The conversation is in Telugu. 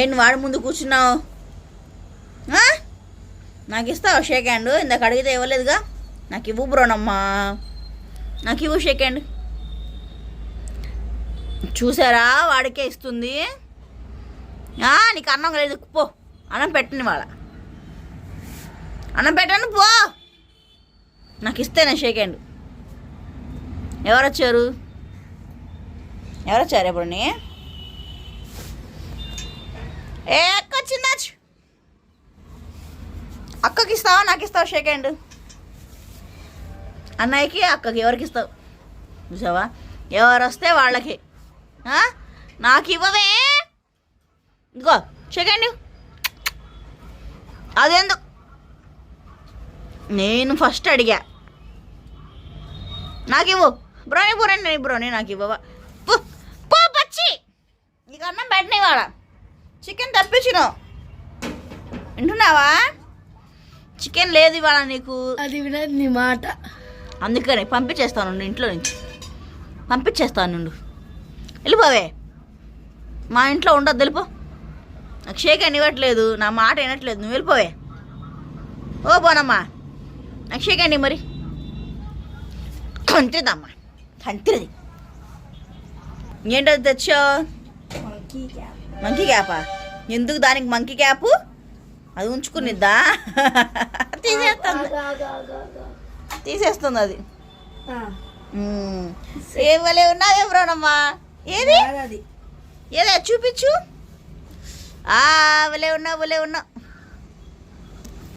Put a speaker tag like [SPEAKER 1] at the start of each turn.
[SPEAKER 1] ఏంటి వాడి ముందు కూర్చున్నావు? నాకు ఇస్తావు షేక్ హ్యాండ్? ఇందాక అడిగితే ఇవ్వలేదుగా. నాకు ఇవ్వు బ్రోనమ్మా, నాకు ఇవ్వు షేక్ హ్యాండ్. చూసారా, వాడికే ఇస్తుంది. నీకు అన్నం లేదు, పో అన్నం పెట్టని వాళ్ళ అన్నం పెట్టను, పో. నాకు ఇస్తేనే షేక్ హ్యాండ్. ఎవరొచ్చారు ఎప్పుడు? అక్క వచ్చిందా? అక్కకి ఇస్తావా, నాకు ఇస్తావా షేక్ హ్యాండ్? అన్నయ్యకి అక్కకి ఎవరికి ఇస్తావు? చూసావా, ఎవరు వస్తే వాళ్ళకి. నాకు ఇవ్వవే. ఇదిగో షేక్ హ్యాండ్. అదేందుకు? నేను ఫస్ట్ అడిగా. నాకు ఇవ్వు బ్రోని నాకు ఇవ్వవా? పో పచ్చి. నీకు అన్నం పెట్టిన వాడ చికెన్ తప్పించినావు, వింటున్నావా? చికెన్ లేదు ఇవాళ నీకు.
[SPEAKER 2] అది వినదు నీ మాట.
[SPEAKER 1] అందుకని పంపించేస్తాను ఇంట్లో నుంచి, పంపించేస్తాను. నుండు వెళ్ళిపోవే, మా ఇంట్లో ఉండదు, వెళ్ళిపో. నాకు షేక్ హ్యాండ్ ఇవ్వట్లేదు, నా మాట వినట్లేదు, నువ్వు వెళ్ళిపోవే. ఓ బోనమ్మా, నాకు షేక్ హ్యాండ్ మరి. కంత్రిదమ్మా, కంత్రిది. ఏంటది తెచ్చావు? మంకీ క్యాపా? ఎందుకు దానికి మంకీ క్యాపు? అది ఉంచుకునిద్దా? తీసేస్తుంది అది. ఏమలే ఉన్నావే బ్రోనమ్మా? ఏది చూపించు. భలే ఉన్నావు.